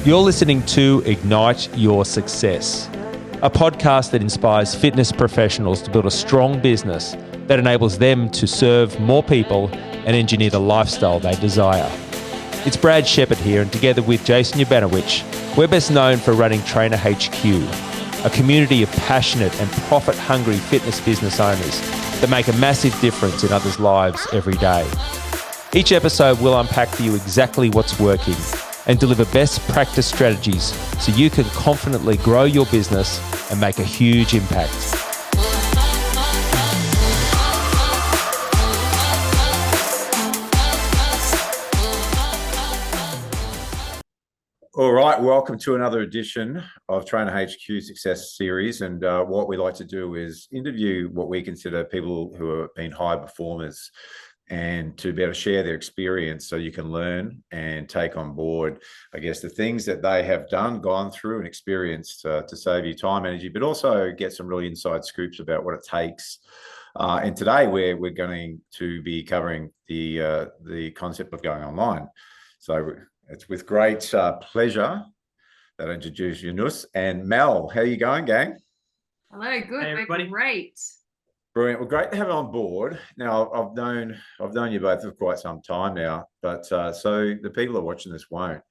You're listening to Ignite Your Success, a podcast that inspires fitness professionals to build a strong business that enables them to serve more people and engineer the lifestyle they desire. It's Brad Shepherd here, and together with Jason Ubanowicz, we're best known for running Trainer HQ, a community of passionate and profit-hungry fitness business owners that make a massive difference in others' lives every day. Each episode will unpack for you exactly what's working and deliver best practice strategies so you can confidently grow your business and make a huge impact. All right, welcome to another edition of Trainer HQ Success Series. And what we like to do is interview what we consider people who have been high performers and to be able to share their experience so you can learn and take on board, I guess, the things that they have done, gone through and experienced to save you time, energy, but also get some really inside scoops about what it takes. And today we're going to be covering the concept of going online. So it's with great pleasure that I introduce Janusz and Mel. How are you going, gang? Hello, good. Hey, We're great. Brilliant. Well, great to have you on board. Now, I've known you both for quite some time now, but so the people who are watching this won't.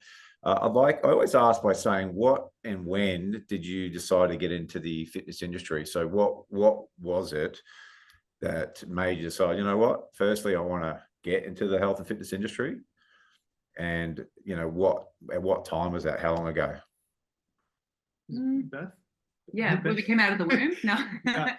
I always ask by saying, what and when did you decide to get into the fitness industry? So what was it that made you decide, you know what, firstly, I want to get into the health and fitness industry? And you know, at what time was that? How long ago? Beth? Yeah, when we came out of the womb. No,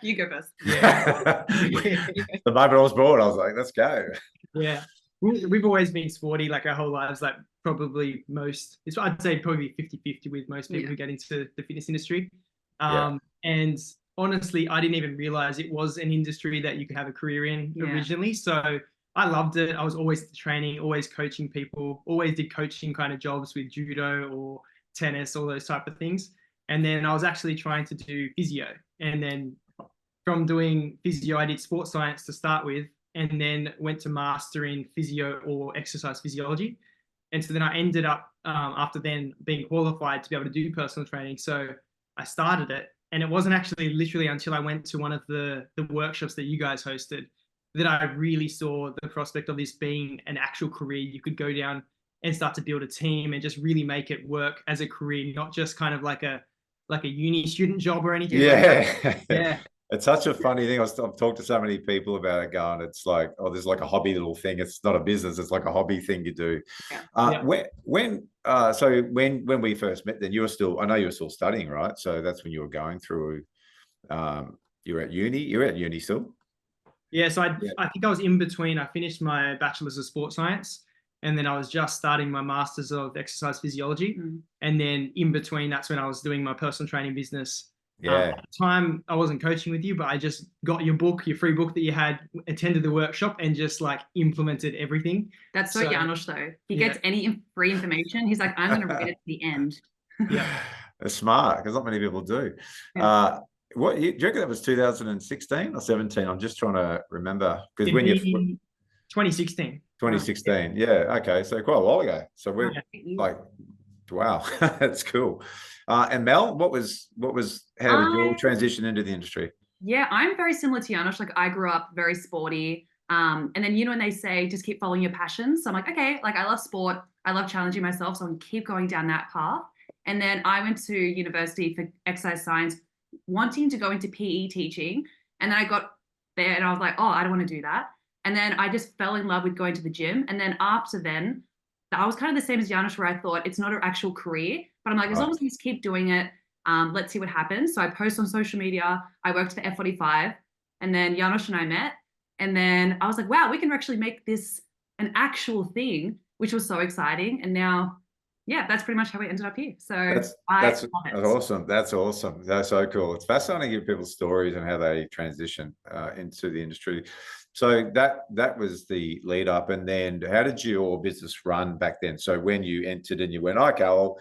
you go first. Yeah. The moment I was born, I was like, let's go. Yeah. We've always been sporty like our whole lives, like probably I'd say probably 50-50 with most people who get into the fitness industry. And honestly, I didn't even realize it was an industry that you could have a career in originally. So I loved it. I was always training, always coaching people, always did coaching kind of jobs with judo or tennis, all those type of things. And then I was actually trying to do physio. And then from doing physio, I did sports science to start with, and then went to master in physio or exercise physiology. And so then I ended up, after then being qualified to be able to do personal training. So I started it. And it wasn't actually literally until I went to one of the workshops that you guys hosted that I really saw the prospect of this being an actual career. You could go down and start to build a team and just really make it work as a career, not just kind of like a uni student job or anything. Yeah. It's such a funny thing. I've talked to so many people about it going, it's like, oh, there's like a hobby little thing. It's not a business. It's like a hobby thing you do. When we first met, then I know you were still studying, right? So that's when you were going through, you're at uni still? Yeah, so I think I was in between. I finished my bachelor's of sports science, and then I was just starting my master's of exercise physiology. And then in between, that's when I was doing my personal training business. At the time, I wasn't coaching with you, but I just got your free book that you had, attended the workshop, and just like implemented everything. That's so Janusz, though. He gets any free information. He's like, I'm going to read it to the end. Yeah, that's smart, because not many people do. Do you reckon that was 2016 or 17? I'm just trying to remember, because when you 2016. 2016, yeah, okay, so quite a while ago. So we're like, wow, that's cool. And Mel, how did you all transition into the industry? Yeah, I'm very similar to Janusz. Like, I grew up very sporty. And then, when they say just keep following your passions. So I'm like, okay, like I love sport. I love challenging myself. So I'm keep going down that path. And then I went to university for exercise science, wanting to go into PE teaching. And then I got there and I was like, oh, I don't want to do that. And then I just fell in love with going to the gym. And then after then, I was kind of the same as Janusz, where I thought it's not an actual career, but I'm like, as long as I just keep doing it, let's see what happens. So I post on social media. I worked for F45, and then Janusz and I met. And then I was like, wow, we can actually make this an actual thing, which was so exciting. And now, that's pretty much how we ended up here. So that's awesome. That's awesome. That's so cool. It's fascinating to hear people's stories and how they transition into the industry. So that was the lead up. And then how did your business run back then? So when you entered and you went, okay, well,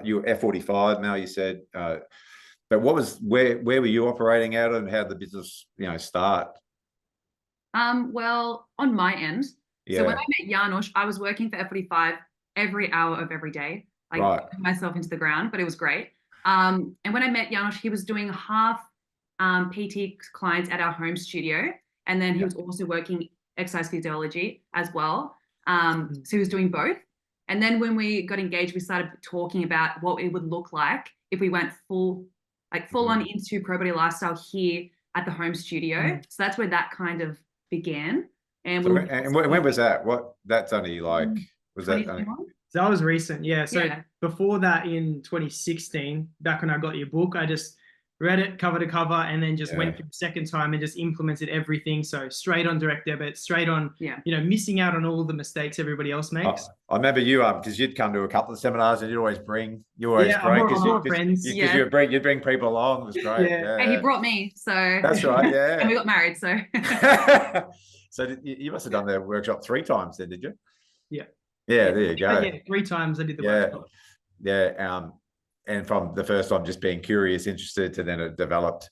you were F45 now, you said, but where were you operating out of, and how did the business, start? Well, on my end. So when I met Janusz, I was working for F45 every hour of every day. like Right. myself into the ground, but it was great. And when I met Janusz, he was doing half PT clients at our home studio, and then he was also working exercise physiology as well. So he was doing both. And then when we got engaged, we started talking about what it would look like if we went full on into pro body lifestyle here at the home studio. So that's where that kind of began. And, when was that? That's only like, was that only? So that was recent, yeah. So before that, in 2016, back when I got your book, I just read it cover to cover and then just went through the second time and just implemented everything. So straight on direct debit, straight on, missing out on all the mistakes everybody else makes. I remember you, because you'd come to a couple of seminars and you'd always bring, friends. You'd bring people along. It was great. And he brought me, so that's right. Yeah. And we got married, so. So you must have done the workshop 3 times then, did you? Yeah. Yeah, there you go. Yeah, 3 times I did the workshop. Yeah. And from the first time just being curious, interested, to then it developed.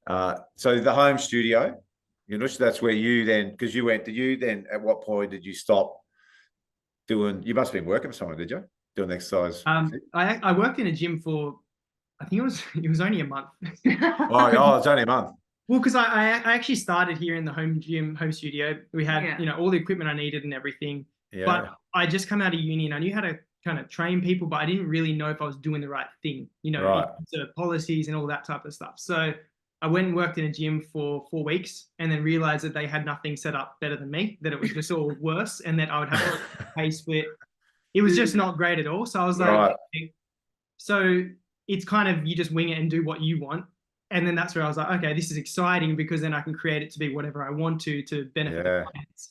So the home studio, that's where you then, because you went, at what point did you stop doing, you must have been working for someone, did you? Doing exercise? I worked in a gym for, I think it was only a month. Oh, it's only a month. Well, because I actually started here in the home studio. We had, all the equipment I needed and everything. Yeah. But I just come out of uni and I knew how to kind of train people, but I didn't really know if I was doing the right thing, the policies and all that type of stuff. So I went and worked in a gym for 4 weeks and then realized that they had nothing set up better than me, that it was just all worse, and that I would have a pay split. It was just not great at all. So I was like, okay. So it's kind of, you just wing it and do what you want. And then that's where I was like, okay, this is exciting, because then I can create it to be whatever I want to benefit the clients.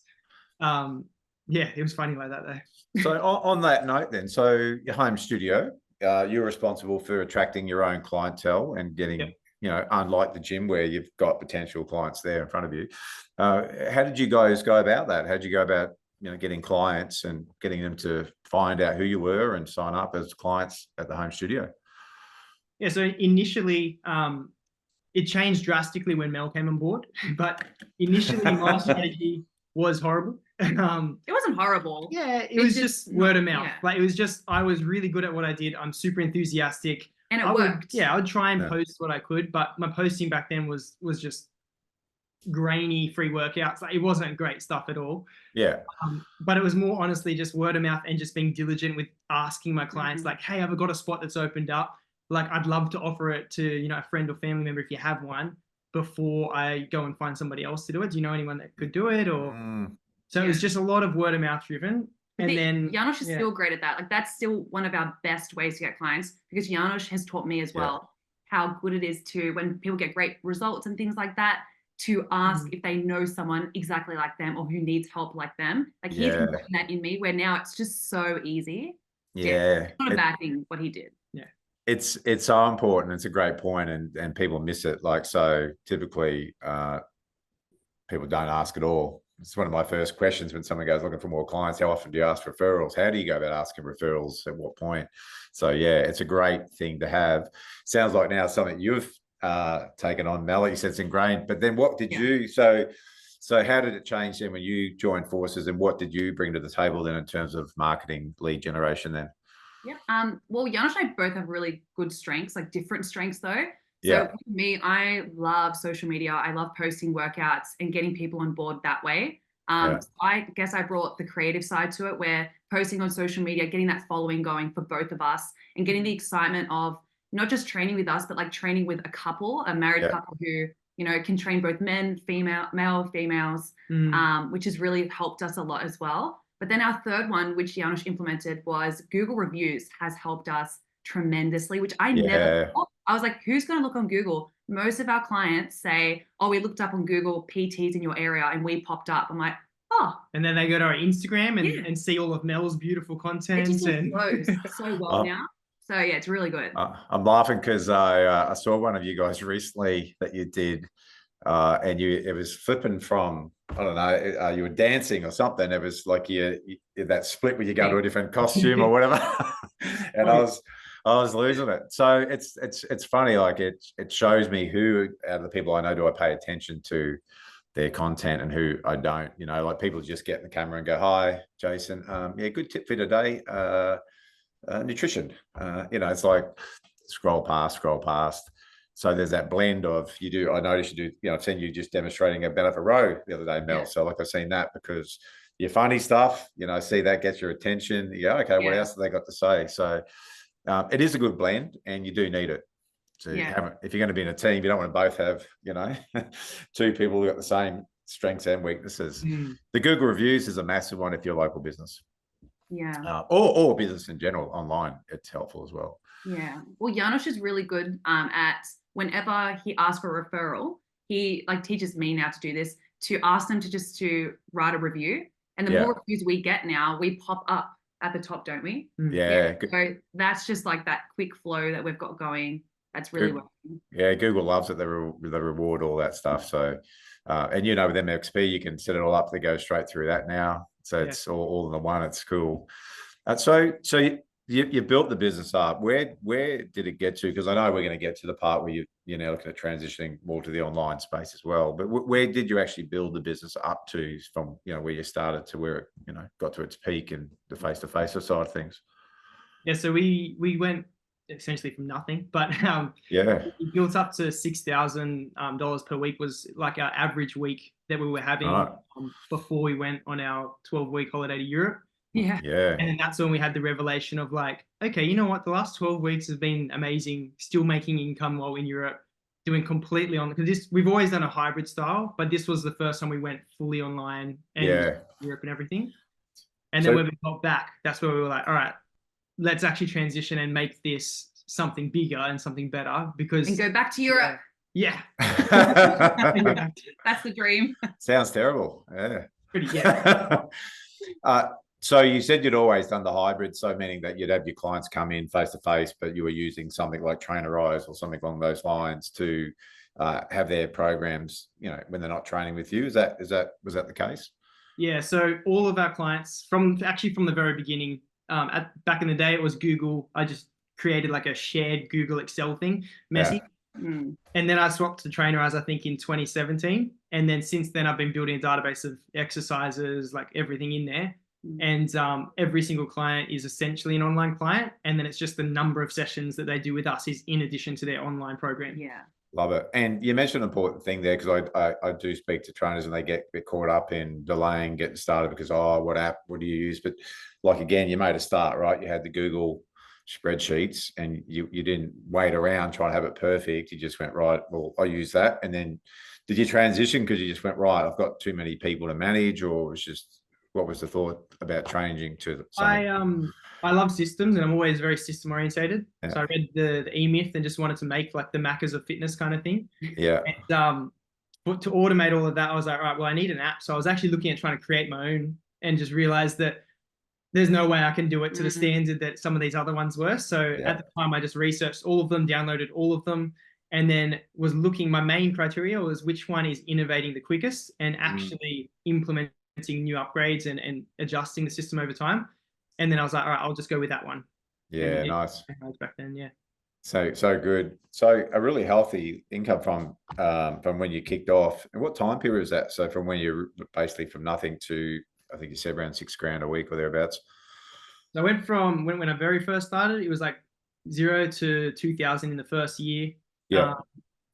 It was funny like that though. So on that note then, so your home studio, you're responsible for attracting your own clientele and getting, unlike the gym where you've got potential clients there in front of you. How did you guys go about that? How did you go about, getting clients and getting them to find out who you were and sign up as clients at the home studio? Yeah, so initially, it changed drastically when Mel came on board, but initially my strategy was horrible. It wasn't horrible. Yeah, it was just word of mouth. Like, it was just, I was really good at what I did. I'm super enthusiastic. And it worked. I would try and post what I could, but my posting back then was just grainy free workouts. Like, it wasn't great stuff at all. Yeah. But it was more honestly just word of mouth and just being diligent with asking my clients, like, hey, I've got a spot that's opened up. Like, I'd love to offer it to, a friend or family member if you have one, before I go and find somebody else to do it. Do you know anyone that could do it? Or so it was just a lot of word of mouth driven. And then Janusz is still great at that. Like, that's still one of our best ways to get clients, because Janusz has taught me as well how good it is to, when people get great results and things like that, to ask if they know someone exactly like them or who needs help like them. Like, he's done that in me, where now it's just so easy. It's not a bad thing what he did. It's so important. It's a great point, and people miss it. Like, so typically people don't ask at all. It's one of my first questions when someone goes looking for more clients. How often do you ask referrals? How do you go about asking referrals? At what point? So it's a great thing to have. Sounds like now something you've taken on, Mel. You said it's ingrained, but then what did you? So how did it change then when you joined forces, and what did you bring to the table then in terms of marketing, lead generation then? Yeah. Well, Janusz and I both have really good strengths, like different strengths though. So for me, I love social media. I love posting workouts and getting people on board that way. So I guess I brought the creative side to it, where posting on social media, getting that following going for both of us, and getting the excitement of not just training with us, but like training with a couple, a married couple who, can train both male, females, which has really helped us a lot as well. But then our third one, which Janusz implemented, was Google reviews has helped us tremendously, which I never thought. I was like, who's going to look on Google? Most of our clients say, oh, we looked up on Google PTs in your area and we popped up. I'm like, oh. And then they go to our Instagram and see all of Mel's beautiful content. It just flows so well now. So it's really good. I'm laughing because I saw one of you guys recently that you did, and it was flipping from, I don't know, you were dancing or something. It was like you that split where you go to a different costume or whatever. And I was losing it. So it's funny. Like, it shows me who out of the people I know do I pay attention to their content and who I don't. Like, people just get in the camera and go, hi, Jason. Good tip for today. nutrition. It's like scroll past. So there's that blend of I noticed you do, I've seen you just demonstrating a benefit row the other day, Mel. So like I've seen that because your funny stuff, see that gets your attention. You go, okay, what else have they got to say? So it is a good blend and you do need it. So if you're going to be in a team, you don't want to both have, two people who got the same strengths and weaknesses. The Google reviews is a massive one if you're a local business. Yeah. Or business in general online, it's helpful as well. Yeah. Well, Janusz is really good at whenever he asks for a referral, he teaches me now to do this, to ask them to write a review. And the more reviews we get now, we pop up at the top, don't we? Yeah. So that's just like that quick flow that we've got going. That's really working. Yeah, Google loves it. They reward all that stuff. So, and with MXP, you can set it all up to go straight through that now. So it's all in the one. It's cool. So you built the business up. Where did it get to? Because I know we're going to get to the part where you're now looking at transitioning more to the online space as well. But where did you actually build the business up to from where you started to where it got to its peak and the face-to-face side of things? Yeah, so we went essentially from nothing, but we built up to $6,000 per week was like our average week that we were having before we went on our 12-week holiday to Europe. Yeah. And then that's when we had the revelation of like, okay, you know what? The last 12 weeks has been amazing, still making income while in Europe, doing completely on, because we've always done a hybrid style, but this was the first time we went fully online and Europe and everything. And then when we got back, that's where we were like, all right, let's actually transition and make this something bigger and something better and go back to Europe. Yeah. That's the dream. Sounds terrible. Yeah. Pretty, so you said you'd always done the hybrid, so meaning that you'd have your clients come in face to face, but you were using something like Trainerize or something along those lines to have their programs, when they're not training with you. Was that the case? Yeah. So all of our clients from the very beginning, back in the day, it was Google. I just created like a shared Google Excel thing, messy. And then I swapped to Trainerize, I think in 2017. And then since then I've been building a database of exercises, like everything in there. And every single client is essentially an online client. And then it's just the number of sessions that they do with us is in addition to their online program. Yeah. Love it. And you mentioned an important thing there, because I do speak to trainers and they get a bit caught up in delaying getting started because, what app, what do you use? But like, again, you made a start, right? You had the Google spreadsheets and you didn't wait around trying to have it perfect. You just went, right, well, I use that. And then did you transition because you just went, right, I've got too many people to manage, or it was just, what was the thought about changing to something? I love systems and I'm always very system orientated. Yeah. So I read the E-Myth and just wanted to make like the Maccas of fitness kind of thing. Yeah. And to automate all of that, I was like, all right, well, I need an app. So I was actually looking at trying to create my own and just realized that there's no way I can do it to the standard that some of these other ones were. So at the time I just researched all of them, downloaded all of them, and then was looking, my main criteria was which one is innovating the quickest and actually implementing new upgrades and adjusting the system over time. And then I was like, all right, I'll just go with that one. Yeah, nice. Back then, yeah. So good. So a really healthy income from when you kicked off. And what time period was that? So from when you're basically from nothing to, I think you said around $6,000 a week or thereabouts. So I went from when I very first started, it was like 0 to 2,000 in the first year. Yeah.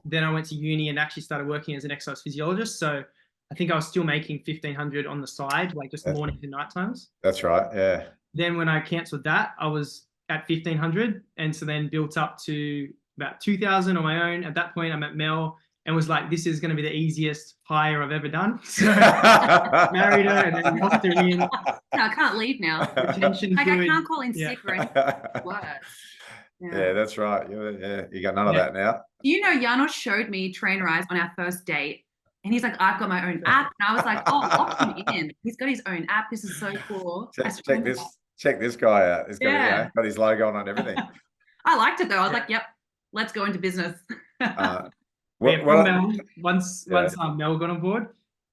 Then I went to uni and actually started working as an exercise physiologist. So I think I was still making 1,500 on the side, like just morning to night times. That's right. Yeah. Then when I canceled that, I was at 1,500, and so then built up to about 2,000 on my own. At that point, I met Mel and was like, "This is going to be the easiest hire I've ever done." So married her and then locked her in. No, I can't leave now. Retention like good. I can't call in sick or anything. Yeah, that's right. Yeah, you got none of that now. You know, Janusz showed me Trainerize on our first date. And he's like, I've got my own app. And I was like, oh, lock him in. He's got his own app. This is so cool. Check this guy out. He's got, got his logo on and everything. I liked it though. I was like, yep, let's go into business. Once Mel got on board,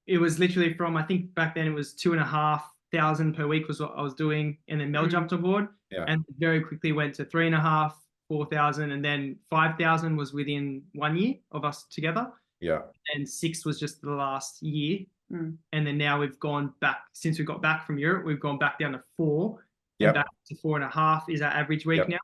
it was literally from, I think back then it was 2,500 per week was what I was doing. And then Mel jumped on board and very quickly went to 3,500, 4,000, and then 5,000 was within 1 year of us together. Yeah. And 6 was just the last year. And then now we've gone back, since we got back from Europe, we've gone back down to 4. and back to 4.5 is our average week now.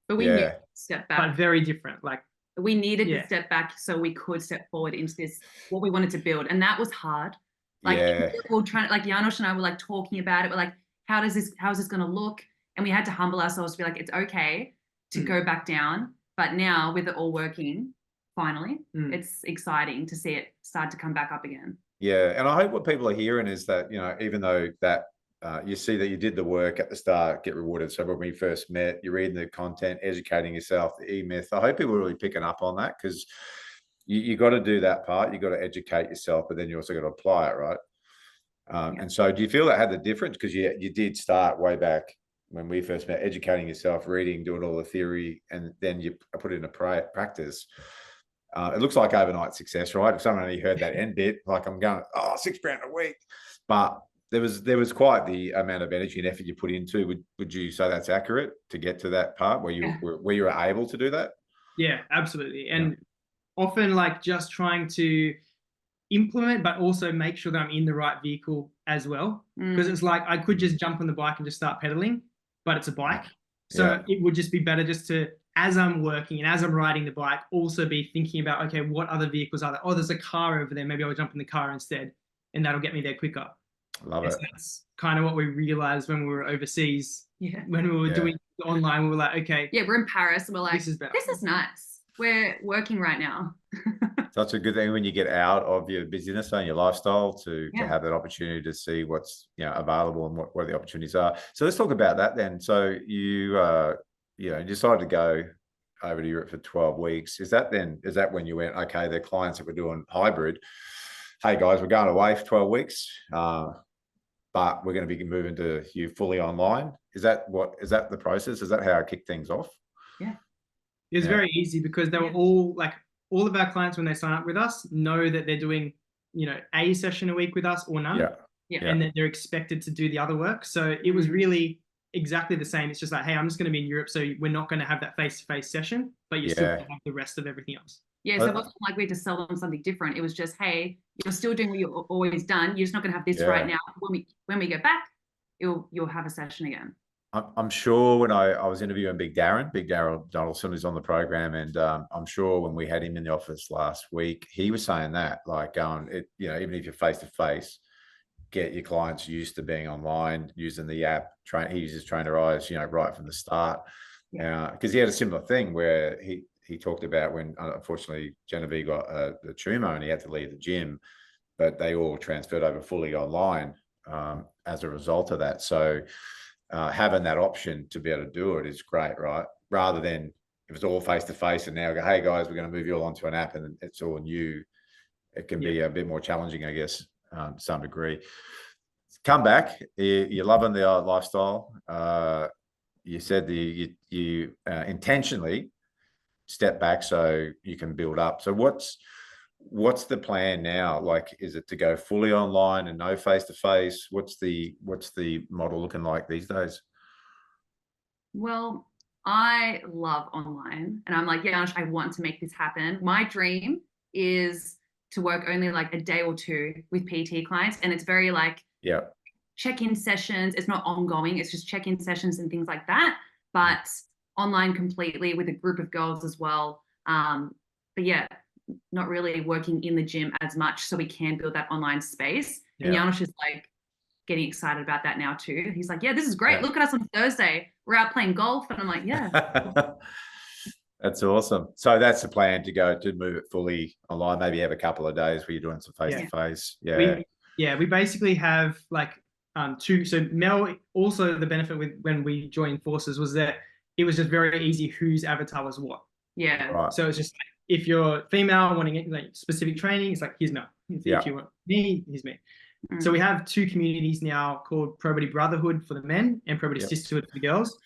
But we need to step back. But very different. Like we needed to step back so we could step forward into this, what we wanted to build. And that was hard. Like we were trying, like Janusz and I were like talking about it. We're like, how is this going to look? And we had to humble ourselves to be like, it's okay to go back down. But now with it all working, finally, it's exciting to see it start to come back up again. Yeah. And I hope what people are hearing is that, you know, even though that you see that you did the work at the start, get rewarded. So when we first met, you're reading the content, educating yourself, the E-Myth. I hope people are really picking up on that, because you got to do that part. You got to educate yourself, but then you also got to apply it, right? And so do you feel that had the difference? Because you did start way back when we first met, educating yourself, reading, doing all the theory, and then you put it into practice. It looks like overnight success, right? If someone only heard that end bit, like I'm going, oh, £6,000 a week. But there was quite the amount of energy and effort you put into. Would you say that's accurate to get to that part where you were able to do that? Yeah, absolutely. And often like just trying to implement, but also make sure that I'm in the right vehicle as well. Because it's like I could just jump on the bike and just start pedaling, but it's a bike. So it would just be better just to, as I'm working and as I'm riding the bike, also be thinking about, okay, what other vehicles are there? Oh, there's a car over there. Maybe I'll jump in the car instead, and that'll get me there quicker. Love it. So that's kind of what we realized when we were overseas. When we were doing online, we were like, okay. Yeah, we're in Paris and we're like, this is better. This is nice. We're working right now. That's a good thing when you get out of your busyness and your lifestyle to have that opportunity to see what's available and what the opportunities are. So let's talk about that then. So you decided to go over to Europe for 12 weeks. Is that when you went, okay, the clients that were doing hybrid, hey guys, we're going away for 12 weeks, but we're going to be moving to you fully online. Is that the process? Is that how I kick things off? Yeah. It was very easy because they were all like, all of our clients when they sign up with us know that they're doing, a session a week with us or none. And that they're expected to do the other work. So it was really exactly the same. It's just like, hey, I'm just going to be in Europe, so we're not going to have that face-to-face session, but you're still going to have the rest of everything else. Yeah, so it wasn't like we had to sell them something different. It was just, hey, you're still doing what you've always done. You're just not going to have this right now. When we get back, you'll have a session again. I'm sure when I was interviewing Big Darren Donaldson, who's on the program, and I'm sure when we had him in the office last week, he was saying that, like, even if you're face to face, get your clients used to being online, using the app. He uses Trainer Eyes, right from the start. Because he had a similar thing where he talked about when, unfortunately, Genevieve got the tumor and he had to leave the gym, but they all transferred over fully online as a result of that. So having that option to be able to do it is great, right? Rather than if it's all face to face and now go, hey guys, we're going to move you all onto an app and it's all new. It can be a bit more challenging, I guess, to some degree. Come back, you're loving the lifestyle. You said you intentionally step back so you can build up. So what's the plan now? Like, is it to go fully online and no face to face? What's the model looking like these days? Well, I love online, and I'm like, Janusz, I want to make this happen. My dream is to work only like a day or two with PT clients, and it's very like check-in sessions. It's not ongoing. It's just check-in sessions and things like that. But online completely with a group of girls as well. But yeah, not really working in the gym as much, so we can build that online space. And Janusz is like getting excited about that now too. He's like, yeah, this is great. Look at us on Thursday. We're out playing golf. And I'm like, yeah. That's awesome. So that's the plan, to move it fully online, maybe have a couple of days where you're doing some face-to-face. We basically have like two. So Mel, also the benefit with when we joined forces was that it was just very easy whose avatar was what. Yeah. Right. So it's just like, if you're female wanting like specific training, it's like, here's Mel. If you want me, here's me. So we have two communities now called Probity Brotherhood for the men and Probity Sisterhood for the girls.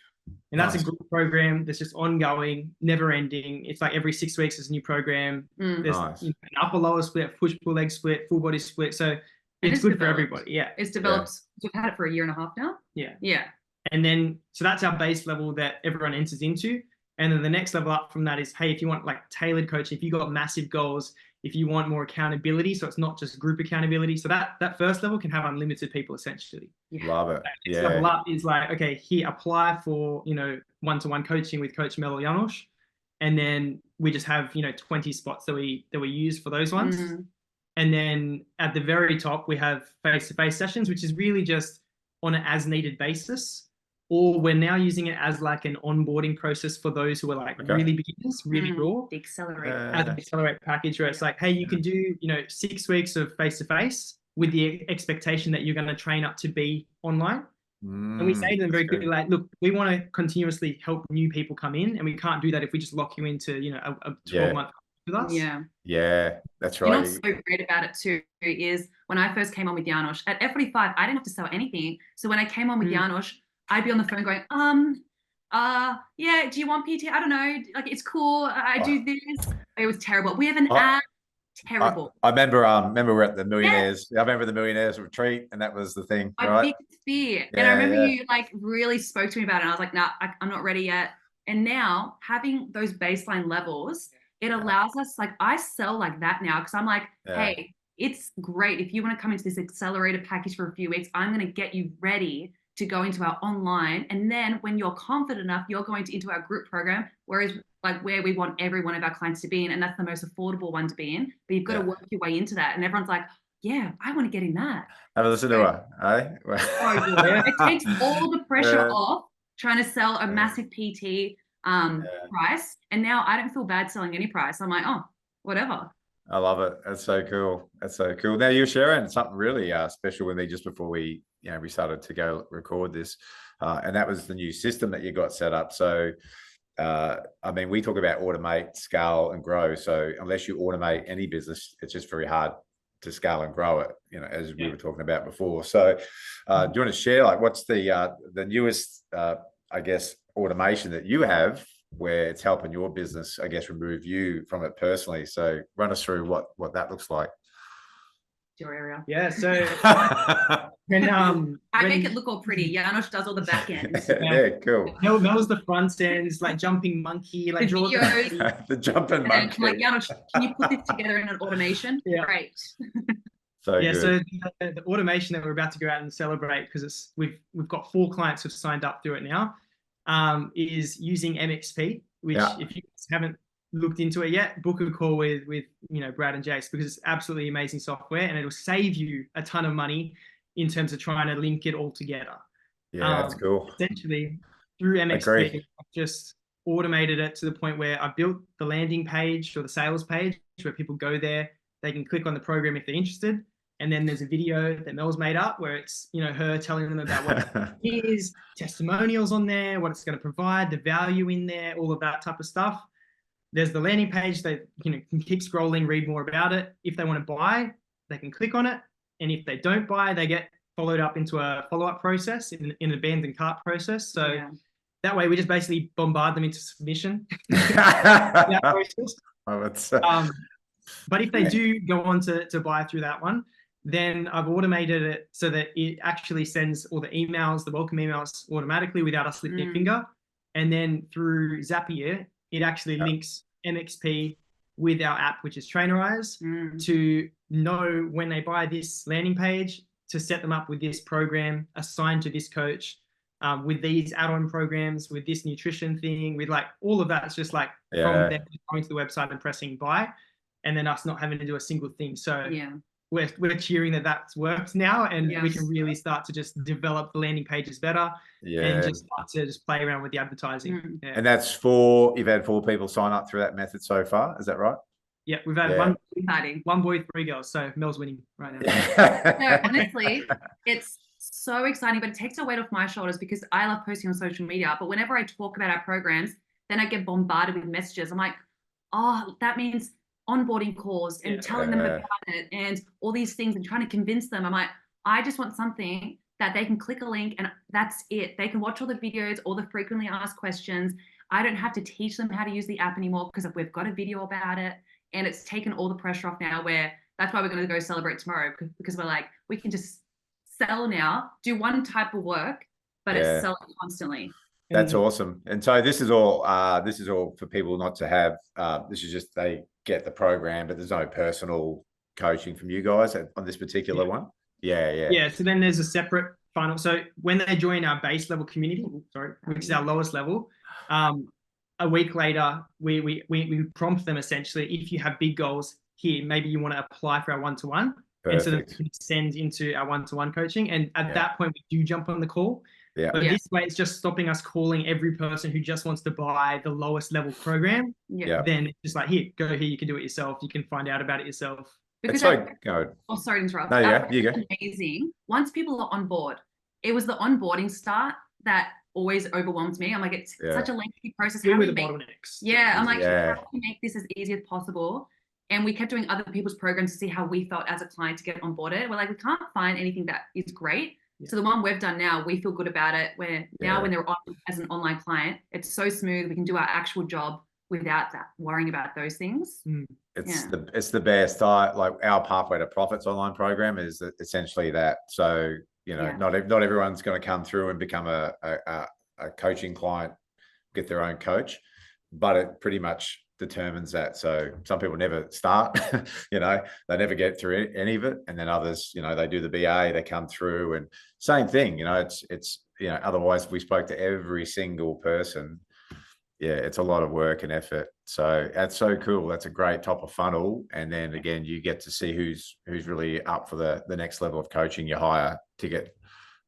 And that's a group program that's just ongoing, never ending. It's like every 6 weeks there's a new program. There's an upper lower split, push pull leg split, full body split. So it's good for everybody. Yeah. It's developed. We've had it for 1.5 years now. Yeah. And then, so that's our base level that everyone enters into. And then the next level up from that is, hey, if you want like tailored coaching, if you got massive goals, if you want more accountability, so it's not just group accountability. So that first level can have unlimited people essentially. Love it. Next level up is like, okay, here, apply for, you know, one-to-one coaching with Coach Mel or Janusz. And then we just have, you know, 20 spots that we use for those ones. And then at the very top, we have face-to-face sessions, which is really just on an as-needed basis. Or we're now using it as like an onboarding process for those who are like really beginners, really raw. The Accelerate. As an Accelerate package where it's like, hey, you can do, you know, 6 weeks of face-to-face with the expectation that you're going to train up to be online. And we say to them very quickly, like, look, we want to continuously help new people come in, and we can't do that if we just lock you into, you know, a 12-month with us. Yeah, that's right. You know what's so great about it too is when I first came on with Janusz, at F45, I didn't have to sell anything. So when I came on with Janusz, I'd be on the phone going, yeah, do you want PT? I don't know. Like, it's cool. I do this. It was terrible. We have an app. Terrible. I remember we're at the Millionaires. I remember the Millionaires retreat, and that was the thing, My right? biggest fear. And I remember you like really spoke to me about it. And I was like, nah, I'm not ready yet. And now having those baseline levels, it allows us, like, I sell like that now because I'm like, hey, it's great. If you want to come into this accelerated package for a few weeks, I'm going to get you ready to go into our online. And then when you're confident enough, you're going into our group program, whereas like where we want every one of our clients to be in, and that's the most affordable one to be in, but you've got to work your way into that. And everyone's like, yeah, I want to get in that. Have a listen to her, eh? It takes all the pressure off trying to sell a massive PT price. And now I don't feel bad selling any price. I'm like, oh, whatever. I love it. That's so cool. That's so cool. Now you're sharing something really special with me just before we started to go record this, and that was the new system that you got set up. So, I mean, we talk about automate, scale, and grow. So unless you automate any business, it's just very hard to scale and grow it. You know, as we were talking about before. So, do you want to share like what's the newest, I guess, automation that you have, where it's helping your business, I guess, remove you from it personally? So run us through what that looks like. Your area. Yeah, so when I make it look all pretty. Janusz does all the back end. Yeah, cool. Mel's the front ends, like jumping monkey, like the videos, the jumping monkey. Like, Janusz, can you put this together in an automation? Great. So yeah, good. so the automation that we're about to go out and celebrate, because we've got 4 clients who've signed up through it now, is using MXP, which if you haven't looked into it yet, book a call with you know, Brad and Jace, because it's absolutely amazing software, and it'll save you a ton of money in terms of trying to link it all together. Yeah, that's cool. Essentially, through MXP, I've just automated it to the point where I built the landing page or the sales page where people go there, they can click on the program if they're interested, and then there's a video that Mel's made up where it's, you know, her telling them about what it is, testimonials on there, what it's going to provide, the value in there, all of that type of stuff. There's the landing page. They can keep scrolling, read more about it. If they want to buy, they can click on it. And if they don't buy, they get followed up into a follow-up process, in an abandoned cart process. So that way we just basically bombard them into submission. That process. But if they do go on to buy through that one, then I've automated it so that it actually sends all the emails, the welcome emails, automatically without us lifting a finger. And then through Zapier, it actually links MXP with our app, which is Trainerize, to know when they buy this landing page, to set them up with this program assigned to this coach, with these add-on programs, with this nutrition thing, with like all of that. It's just like from them going to the website and pressing buy, and then us not having to do a single thing. So we're cheering that that's worked now, and we can really start to just develop the landing pages better, and just start to just play around with the advertising. And that's you've had 4 people sign up through that method so far. Is that right? Yeah, we've had one boy, 3 girls. So Mel's winning right now. No, honestly, it's so exciting, but it takes a weight off my shoulders because I love posting on social media. But whenever I talk about our programs, then I get bombarded with messages. I'm like, oh, that means onboarding calls and telling them about it and all these things and trying to convince them. I'm like, I just want something that they can click a link and that's it. They can watch all the videos, all the frequently asked questions. I don't have to teach them how to use the app anymore because we've got a video about it, and it's taken all the pressure off now, where that's why we're going to go celebrate tomorrow, because we're like, we can just sell now, do one type of work, but it's selling constantly. That's awesome. And so this is all for people not to have. This is just they get the program, but there's no personal coaching from you guys on this particular one. Yeah. So then there's a separate funnel. So when they join our base level community, which is our lowest level, a week later we prompt them essentially, if you have big goals here, maybe you want to apply for our one-to-one. And so then we send into our one-to-one coaching. And at that point, we do jump on the call. Yeah. But this way, it's just stopping us calling every person who just wants to buy the lowest level program. Yeah. Then it's just like, here, go here. You can do it yourself. You can find out about it yourself. Because sorry to interrupt. No, yeah, you go. Amazing. Once people are on board, it was the onboarding start that always overwhelms me. I'm like, it's such a lengthy process. How do we make bottlenecks? Yeah, I'm like, how can we make this as easy as possible? And we kept doing other people's programs to see how we felt as a client to get onboarded. We're like, we can't find anything that is great. Yeah. So the one we've done now, we feel good about it. Where now when they're on as an online client, it's so smooth. We can do our actual job without that worrying about those things. It's the best. Like our Pathway to Profits online program is essentially that. So not everyone's going to come through and become a coaching client, get their own coach, but it pretty much determines that. So some people never start, they never get through any of it, and then others, they do the BA, they come through, and same thing. It's otherwise if we spoke to every single person, it's a lot of work and effort. So that's so cool. That's a great top of funnel, and then again you get to see who's really up for the next level of coaching you hire to get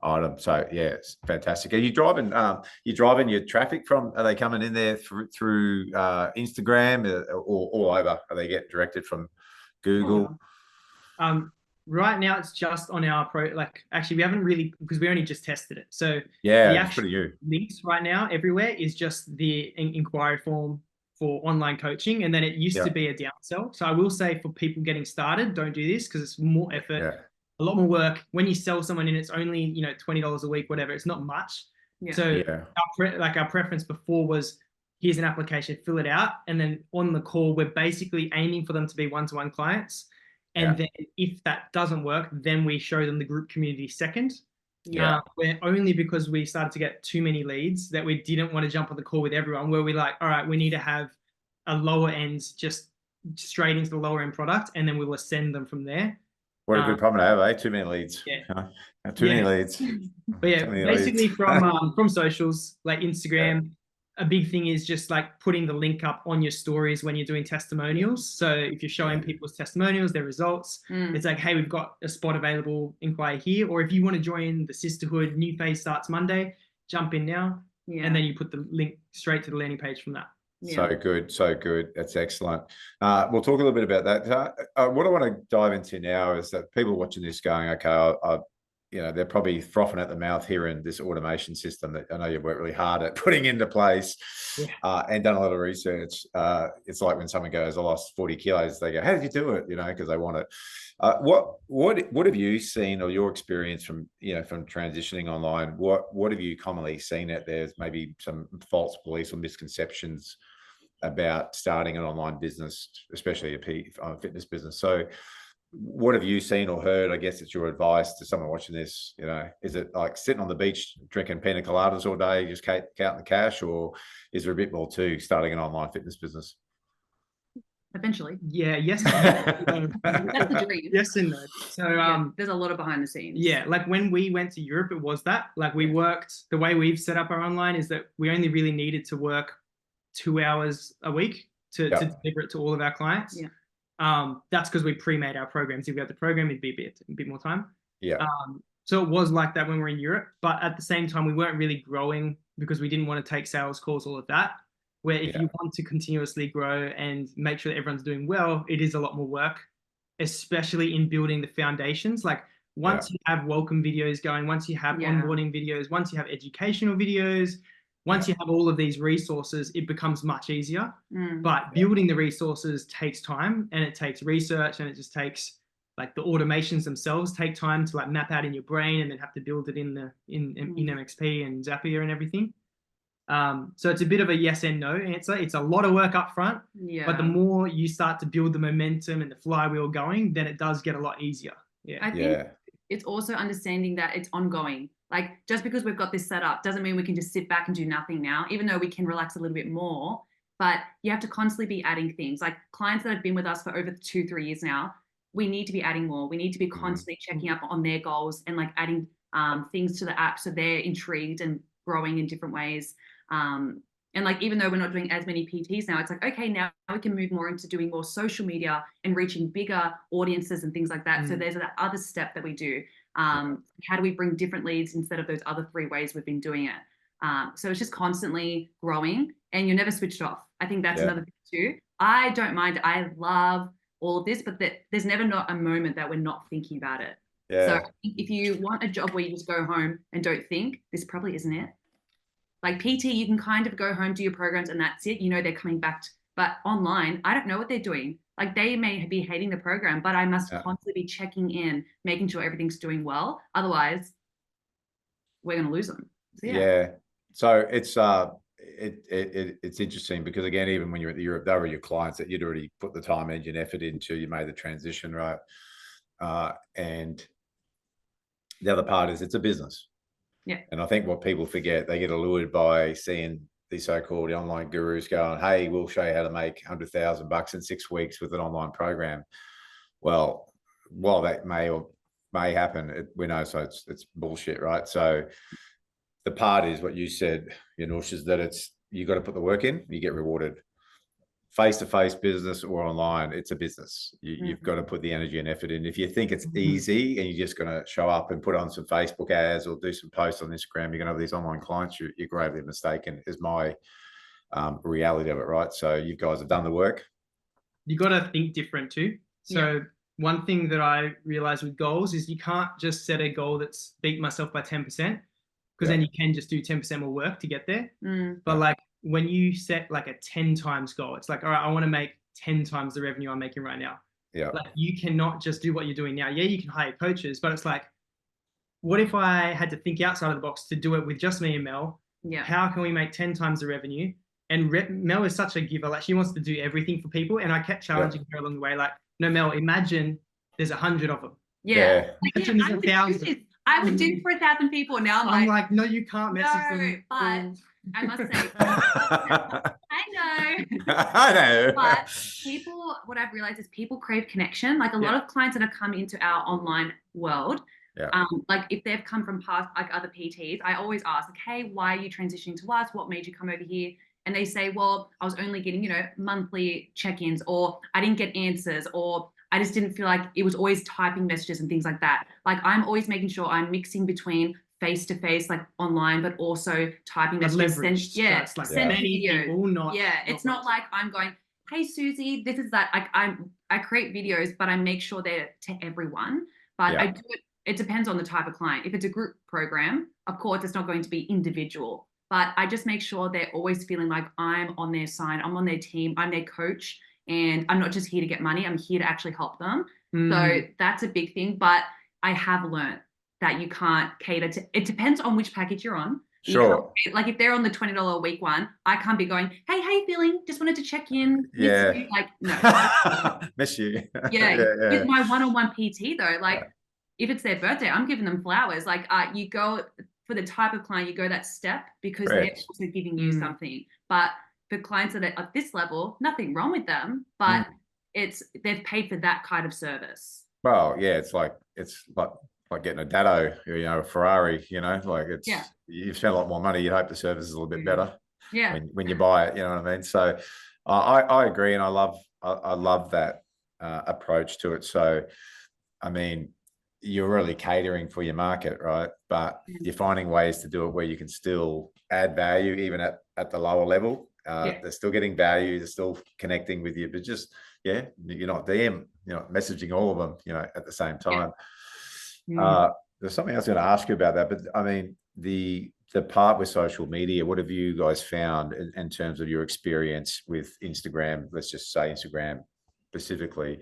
item. So it's fantastic. Are you driving your traffic from, are they coming in there through Instagram or all over? Are they get directed from Google? Right now it's just on our actually we haven't really, because we only just tested it. So the actual links right now everywhere is just the inquiry form for online coaching, and then it used to be a downsell. So I will say, for people getting started, don't do this because it's more effort, a lot more work. When you sell someone in, it's only $20 a week, whatever. It's not much. So our preference before was, here's an application, fill it out, and then on the call we're basically aiming for them to be one-to-one clients. And then if that doesn't work, then we show them the group community second. Where only because we started to get too many leads that we didn't want to jump on the call with everyone, where we're like, all right, we need to have a lower end, just straight into the lower end product, and then we will ascend them from there. What a good problem to have, Too many leads. Too many leads. But basically from socials like Instagram, a big thing is just like putting the link up on your stories when you're doing testimonials. So if you're showing people's testimonials, their results, it's like, hey, we've got a spot available, inquire here. Or if you want to join the sisterhood, new phase starts Monday, jump in now. And then you put the link straight to the landing page from that. So good. That's excellent. We'll talk a little bit about that. What I want to dive into now is that people watching this going, okay, they're probably frothing at the mouth here in this automation system that I know you've worked really hard at putting into place and done a lot of research. It's like when someone goes, I lost 40 kilos, they go, how did you do it? Because they want it. What have you seen, or your experience from transitioning online? What have you commonly seen out there? Maybe some false beliefs or misconceptions about starting an online business, especially a fitness business. So what have you seen or heard? I guess it's your advice to someone watching this. Is it like sitting on the beach drinking pina coladas all day, just counting the cash, or is there a bit more to starting an online fitness business? Eventually. Yes. That's the dream. Yes and no. So there's a lot of behind the scenes. Like when we went to Europe, it was that. Like we worked, the way we've set up our online is that we only really needed to work 2 hours a week to deliver it to all of our clients. That's because we pre-made our programs. If we had the program, it'd be a bit more time. So it was like that when we're in Europe, but at the same time, we weren't really growing because we didn't want to take sales calls, all of that. Where if you want to continuously grow and make sure that everyone's doing well, it is a lot more work, especially in building the foundations. Like once you have welcome videos going, once you have onboarding videos, once you have educational videos, once you have all of these resources, it becomes much easier. But building the resources takes time, and it takes research, and it just takes like the automations themselves take time to like map out in your brain, and then have to build it in MXP and Zapier and everything. So it's a bit of a yes and no answer. It's a lot of work up front, but the more you start to build the momentum and the flywheel going, then it does get a lot easier. I think it's also understanding that it's ongoing. Like, just because we've got this set up doesn't mean we can just sit back and do nothing now, even though we can relax a little bit more. But you have to constantly be adding things. Like clients that have been with us for over 2-3 years now, we need to be adding more. We need to be constantly checking up on their goals and like adding things to the app so they're intrigued and growing in different ways. And like, even though we're not doing as many PTs now, it's like, okay, now we can move more into doing more social media and reaching bigger audiences and things like that. So there's that other step that we do. How do we bring different leads instead of those other 3 ways we've been doing it? So it's just constantly growing and you're never switched off. I think that's another thing too. I don't mind. I love all of this, but there's never not a moment that we're not thinking about it. Yeah. So I think if you want a job where you just go home and don't think, this probably isn't it. Like PT, you can kind of go home, do your programs, and that's it. You know, they're coming back. But online, I don't know what they're doing. Like they may be hating the program, but I must constantly be checking in, making sure everything's doing well. Otherwise, we're going to lose them. So, So it's interesting because again, even when you're at Europe, they were your clients that you'd already put the time, energy, and effort into. You made the transition, right? And the other part is it's a business. Yeah. And I think what people forget, they get allured by seeing these so-called online gurus going, hey, we'll show you how to make $100,000 in 6 weeks with an online program. Well, while that may happen, we know so it's bullshit, right? So the part is what you said, Janusz, is that you got to put the work in, you get rewarded. Face-to-face business or online, it's a business. You've got to put the energy and effort in. If you think it's easy and you're just going to show up and put on some Facebook ads or do some posts on Instagram, you're going to have these online clients, you're gravely mistaken, is my reality of it, right? So you guys have done the work. You got to think different too. So one thing that I realized with goals is you can't just set a goal that's beat myself by 10%, because then you can just do 10% more work to get there. But like, when you set like a 10 times goal, it's like, all right, I want to make 10 times the revenue I'm making right now. Yeah. Like you cannot just do what you're doing now. Yeah, you can hire coaches, but it's like, what if I had to think outside of the box to do it with just me and Mel? Yeah. How can we make 10 times the revenue? And Mel is such a giver. Like she wants to do everything for people. And I kept challenging her along the way. Like, no, Mel, imagine there's 100 of them. Yeah. Imagine there's 1,000. I would do for 1,000 people. Now I'm like, no, you can't message them. But I must say, I know. I know. But people, what I've realized is people crave connection. Like a lot of clients that have come into our online world, like if they've come from past, like other PTs, I always ask, like, hey, why are you transitioning to us? What made you come over here? And they say, well, I was only getting, monthly check-ins, or I didn't get answers, or I just didn't feel like it was always typing messages and things like that. Like I'm always making sure I'm mixing between face-to-face, like online, but also typing messages. Send videos. It's not like I'm going, hey, Susie, this is that. I create videos, but I make sure they're to everyone. But I do it. It depends on the type of client. If it's a group program, of course, it's not going to be individual. But I just make sure they're always feeling like I'm on their side, I'm on their team, I'm their coach, and I'm not just here to get money. I'm here to actually help them. So that's a big thing. But I have learned that you can't cater to, it depends on which package you're on. Sure. Like if they're on the $20 a week one, I can't be going, hey, how you feeling? Just wanted to check in. Yeah. Miss you. Like, no. Miss you. With my one-on-one PT though, like if it's their birthday, I'm giving them flowers. Like you go for the type of client, you go that step because they're also giving you something. But for clients that are at this level, nothing wrong with them, but they've paid for that kind of service. Well, yeah, it's like getting a Datto, a Ferrari, like it's you've spent a lot more money. You'd hope the service is a little bit better when you buy it, you know what I mean? So I agree, and I love that approach to it. So I mean, you're really catering for your market, right? But you're finding ways to do it where you can still add value even at the lower level. They're still getting value, they're still connecting with you, but just you're not messaging all of them, at the same time. There's something I was going to ask you about that, but I mean, the part with social media, what have you guys found in terms of your experience with Instagram? Let's just say Instagram specifically.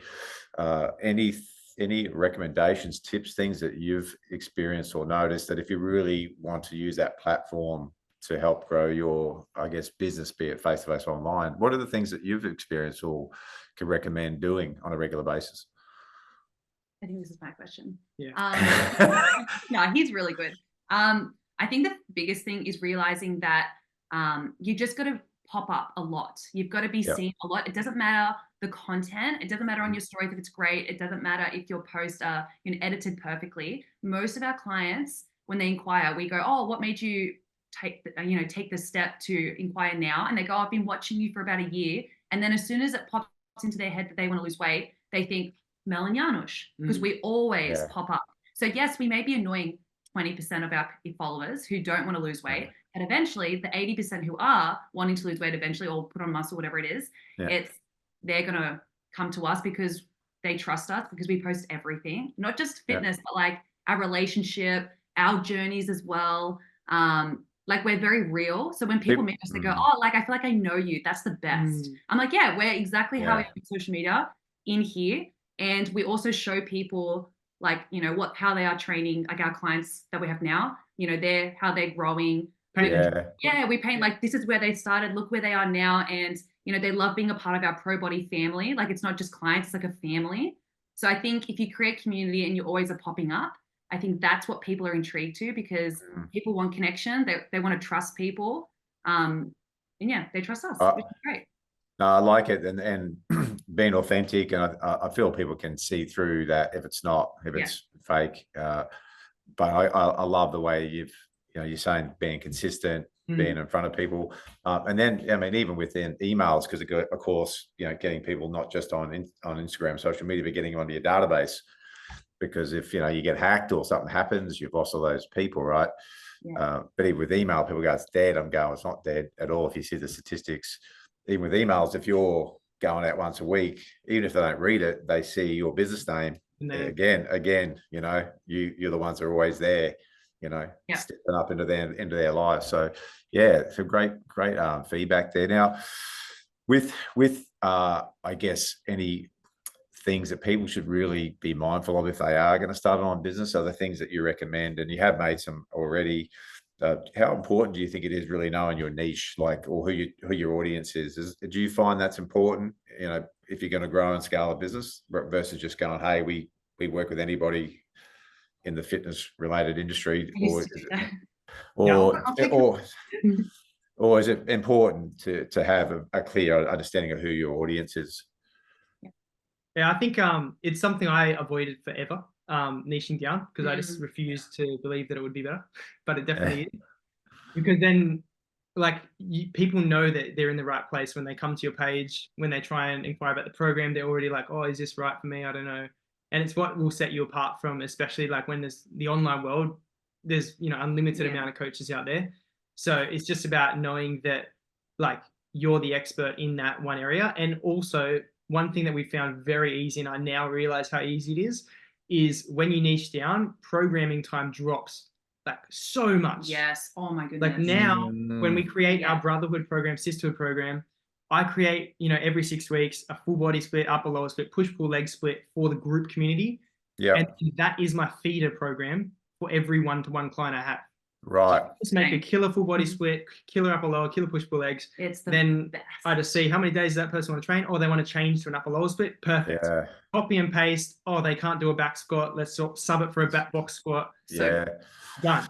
Any recommendations, tips, things that you've experienced or noticed that if you really want to use that platform to help grow your, I guess, business, be it face-to-face or online, what are the things that you've experienced or can recommend doing on a regular basis? I think this is my question. Yeah. No, he's really good. I think the biggest thing is realizing that you just got to pop up a lot. You've got to be Yep. seen a lot. It doesn't matter the content. It doesn't matter on your stories if it's great. It doesn't matter if your posts are edited perfectly. Most of our clients, when they inquire, we go, "Oh, what made you take the step to inquire now?" And they go, "I've been watching you for about a year." And then as soon as it pops into their head that they want to lose weight, they think Mel and Janusz, because we always pop up. So yes, we may be annoying 20% of our followers who don't want to lose weight, and eventually the 80% who are wanting to lose weight eventually, or put on muscle, whatever it is, they're going to come to us because they trust us, because we post everything, not just fitness, but like our relationship, our journeys as well. Like we're very real. So when people meet us, they go, "Oh, like I feel like I know you. That's the best." I'm like, yeah, we're exactly how we are on social media in here. And we also show people like, how they are training, like our clients that we have now, how they're growing. We paint like, this is where they started, look where they are now. And, they love being a part of our Pro Body family. Like, it's not just clients, it's like a family. So I think if you create community and you always are popping up, I think that's what people are intrigued to, because people want connection. They want to trust people. And they trust us, which is great. No, I like it, and being authentic, and I feel people can see through that if it's fake. But I love the way you're saying being consistent, being in front of people, and then I mean even within emails, because of course getting people not just on Instagram, social media, but getting them onto your database, because if you get hacked or something happens, you've lost all those people, right? But even with email, people go, "It's dead." I'm going, "It's not dead at all." If you see the statistics. Even with emails, if you're going out once a week, even if they don't read it, they see your business name again. You're the ones that are always there. Stepping up into their lives. So some great feedback there. Now, with I guess any things that people should really be mindful of if they are going to start an online business, are the things that you recommend, and you have made some already. How important do you think it is really knowing your niche, like, or who your audience is? Do you find that's important, if you're going to grow and scale a business, versus just going, "Hey, we work with anybody in the fitness related industry," or is it important to have a clear understanding of who your audience is? Yeah, I think it's something I avoided forever, niching down, because I just refused to believe that it would be better, but it definitely is. Because then, like, people know that they're in the right place when they come to your page. When they try and inquire about the program, they're already like, "Oh, is this right for me? I don't know." And it's what will set you apart from, especially like when there's the online world, there's unlimited amount of coaches out there. So it's just about knowing that, like, you're the expert in that one area. And also, one thing that we found very easy, and I now realize how easy it is when you niche down, programming time drops like so much. Yes. Oh my goodness. Like now, when we create our brotherhood program, sisterhood program, I create, every 6 weeks, a full body split, upper lower split, push pull leg split for the group community. Yeah. And that is my feeder program for every one-to-one client I have. Right. So just make a killer full body split, killer upper lower, killer push pull legs. It's the then best. I just see how many days does that person want to train, or they want to change to an upper lower split. Perfect. Yeah. Copy and paste. Oh, they can't do a back squat. Let's sub it for a back box squat. So done.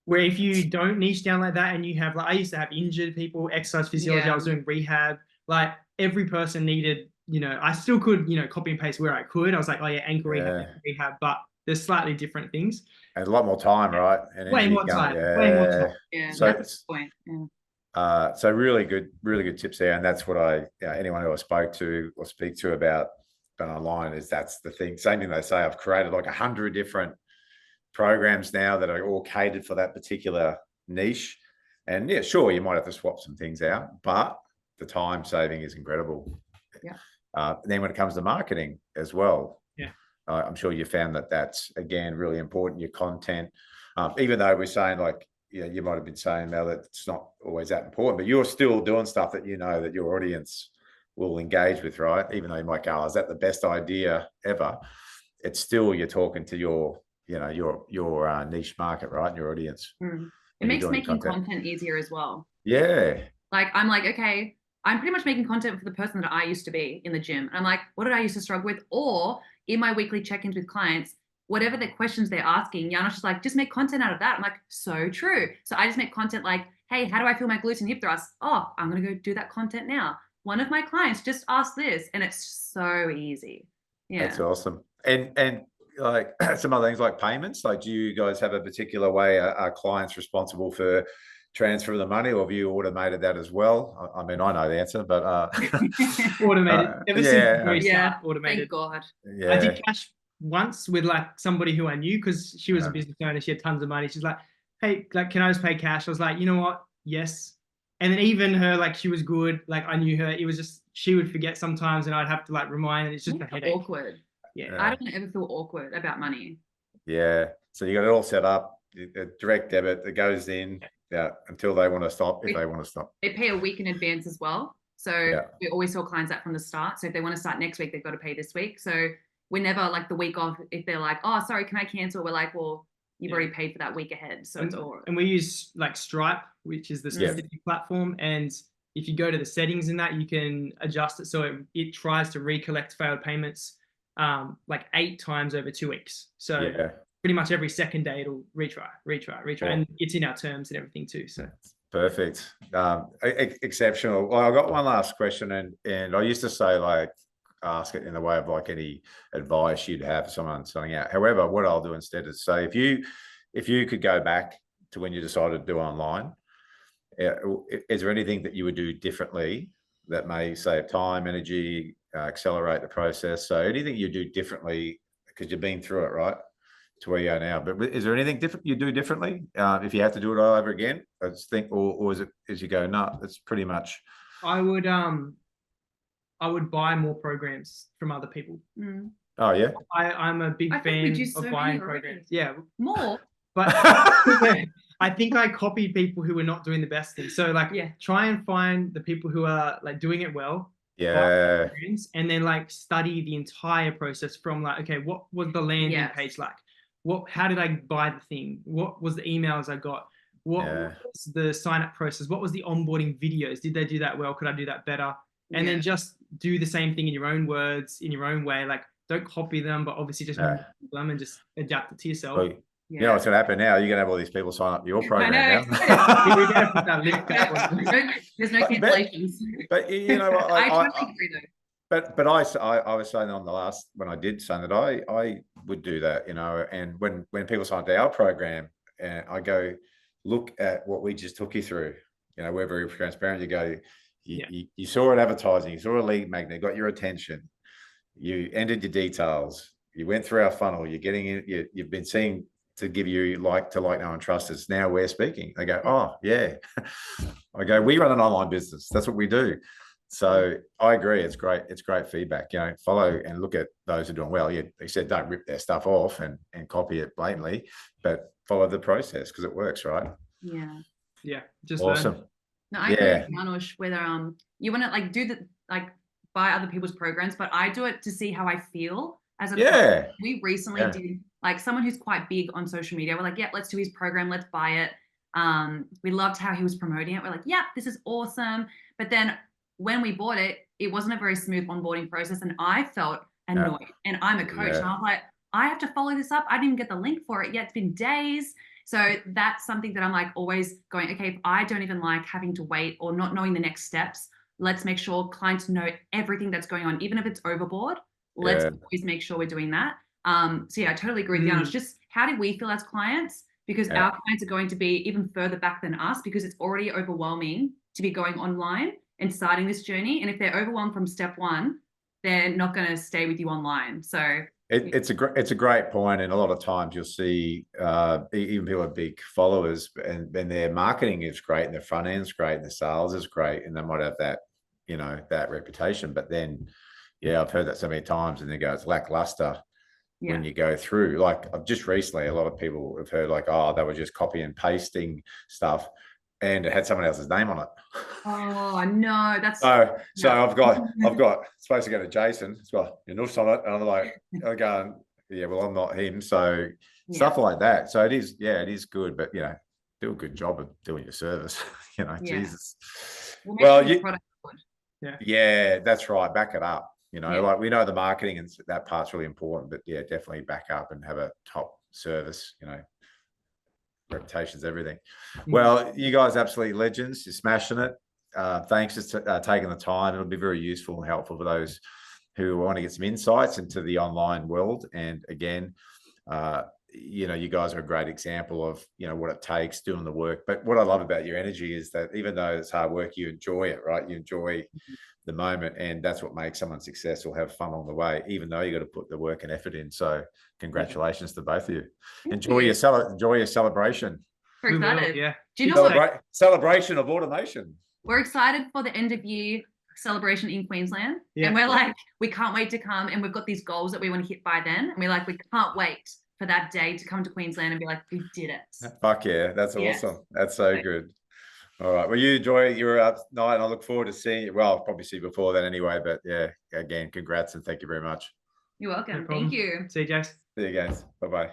Where if you don't niche down like that, and you have, like, I used to have injured people, exercise physiology, I was doing rehab, like every person needed, I still could, copy and paste where I could. I was like, oh yeah, ankle rehab, but there's slightly different things. And a lot more time, right? And way more time. Way more time. Yeah, so that's the point. Yeah. So really good tips there. And that's what anyone who I spoke to or speak to about online is, that's the thing. Same thing they say. I've created like 100 different programs now that are all catered for that particular niche. And yeah, sure, you might have to swap some things out, but the time saving is incredible. Yeah. Then when it comes to marketing as well, I'm sure you found that that's, again, really important, your content. Even though we're saying, like, you might have been saying, Mel, that it's not always that important, but you're still doing stuff that that your audience will engage with, right? Even though you might go, "Oh, is that the best idea ever?" It's still, you're talking to your niche market, right? And your audience. It makes making content easier as well. Yeah. Like, I'm like, okay, I'm pretty much making content for the person that I used to be in the gym. And I'm like, what did I used to struggle with? Or in my weekly check-ins with clients, whatever the questions they're asking, Janusz is like, just make content out of that. I'm like, so true. So I just make content like, hey, how do I feel my glutes and hip thrusts? Oh, I'm going to go do that content now. One of my clients just asked this, and it's so easy. Yeah. That's awesome. And like some other things like payments, like do you guys have a particular way are clients responsible for transfer of the money, or have you automated that as well? I mean, I know the answer, but automated. Ever since the very start, Thank automated. God. Yeah. I did cash once with like somebody who I knew, because she was a business owner. She had tons of money. She's like, hey, like, can I just pay cash? I was like, you know what? Yes. And then even her, like, she was good. Like, I knew her. It was just, she would forget sometimes, and I'd have to like remind, and it's just a headache. Awkward. Yeah. I don't ever feel awkward about money. Yeah. So you got it all set up, a direct debit that goes in until they want to stop, if they want to stop. They pay a week in advance as well. So we always tell clients that from the start. So if they want to start next week, they've got to pay this week. So we're never like the week off. If they're like, oh, sorry, can I cancel? We're like, well, you've already paid for that week ahead. So it's all. And we use like Stripe, which is the specific platform. And if you go to the settings in that, you can adjust it. So it tries to recollect failed payments like 8 times over 2 weeks. So pretty much every second day it'll retry. And it's in our terms and everything too. So perfect. Exceptional. Well, I got one last question, and I used to say, like, ask it in the way of like any advice you'd have for someone starting out. However, what I'll do instead is say, if you could go back to when you decided to do online, is there anything that you would do differently that may save time, energy, accelerate the process? So anything you do differently, because you've been through it, right, to where you are now. But is there anything different you do differently if you have to do it all over again? I just think, or is it as you go, no, it's pretty much. I would buy more programs from other people. Oh yeah. I'm a big fan of buying programs. Yeah, more. But I think I copied people who were not doing the best thing. So like, try and find the people who are like doing it well. Yeah. And then like study the entire process from like, okay, what was the landing page like? How did I buy the thing? What was the emails I got? What was the sign up process? What was the onboarding videos? Did they do that well? Could I do that better? And then just do the same thing in your own words, in your own way. Like, don't copy them, but obviously just them and just adapt it to yourself. Well, you know what's going to happen now? You're going to have all these people sign up to your program now. We better put that link up. There's no cancellations. But you know what? I totally agree though. But I was saying on the last, when I did say that I would do that, you know, and when people sign up to our program, I go, look at what we just took you through. You know, we're very transparent. You go, you saw it advertising, you saw a lead magnet, got your attention, you entered your details, you went through our funnel, you're getting in, you've been seeing to give you like, know, and trust us. Now we're speaking. They go, oh yeah. I go, we run an online business. That's what we do. So I agree. It's great. It's great feedback. You know, follow and look at those who are doing well. Yeah, they said don't rip their stuff off and copy it blatantly, but follow the process because it works, right? Yeah. Just awesome. learn. No, I agree with Janusz, whether you want to like do the like buy other people's programs, but I do it to see how I feel as a client. We recently did like someone who's quite big on social media. We're like, let's do his program, let's buy it. We loved how he was promoting it. We're like, this is awesome. But then when we bought it, it wasn't a very smooth onboarding process, and I felt annoyed. And I'm a coach, and I was like, I have to follow this up. I didn't even get the link for it yet. It's been days. So that's something that I'm like always going, okay, if I don't even like having to wait or not knowing the next steps, let's make sure clients know everything that's going on, even if it's overboard. Let's always make sure we're doing that. So I totally agree with Janusz. Just how do we feel as clients? Because our clients are going to be even further back than us, because it's already overwhelming to be going online and starting this journey. And if they're overwhelmed from step 1, they're not going to stay with you online. So it's a great point, and a lot of times you'll see even people with big followers, and their marketing is great, and their front end's great, and the sales is great, and they might have that, you know, that reputation. But then, I've heard that so many times, and they go, it's lackluster when you go through. Like I've just recently, a lot of people have heard like, oh, they were just copy and pasting stuff, and it had someone else's name on it. Oh no, that's so I've got it's supposed to go to Jason. It's got Janusz on it, and I'm like, I'm going, well, I'm not him. So stuff like that. So it is good, but do a good job of doing your service. Jesus. Well, that's right. Back it up. You know, Yeah. like we know the marketing and that part's really important, but yeah, definitely back up and have a top service, you know, reputation's everything. Well, you guys absolutely legends. You're smashing it. Thanks for taking the time. It'll be very useful and helpful for those who want to get some insights into the online world. And again, you know, you guys are a great example of, you know, what it takes doing the work. But what I love about your energy is that even though it's hard work, you enjoy it, right? You enjoy the moment, and that's what makes someone successful. Have fun along the way, even though you got to put the work and effort in. So congratulations to both of you. Enjoy your celebration. We're excited. Yeah. Do you know what? Celebration of automation. We're excited for the end of year celebration in Queensland. Yeah. And we're like, we can't wait to come. And we've got these goals that we want to hit by then. And we're like, we can't wait for that day to come to Queensland and be like, we did it. Fuck yeah. That's Yes. awesome. That's so good. All right. Well, you enjoy your night, and I look forward to seeing you. Well, I'll probably see you before then anyway. But yeah, again, congrats and thank you very much. You're welcome. No problem. Thank you. See you, Jace. See you guys. Bye-bye.